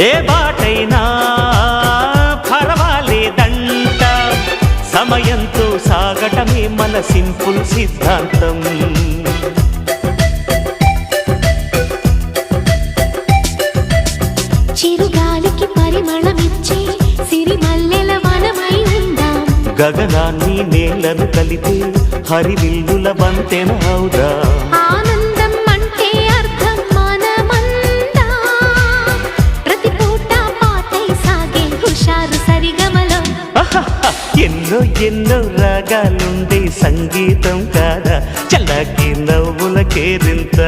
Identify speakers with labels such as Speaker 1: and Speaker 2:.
Speaker 1: ఏ బాటైనా పర్వాలేదంట, సమయంతో సాగటమే మన సింపుల్ సిద్ధాంతం.
Speaker 2: చిరుగాలికి పరిమళమిచ్చే సిరిమల్లెల వనమై ఉందాం,
Speaker 1: గగనాన్ని నేలను కలిపే హరివిల్లుల బంతెన అవుదాం.
Speaker 2: ఆనందం అంటే అర్థం మనమందా, ప్రతి పూట పాటై సాగే హుషారు సరిగమలో.
Speaker 1: ఎన్నో ఎన్నో రాగాలుండే సంగీతం కాదా, చల్లకి నవ్వుల కేరింత.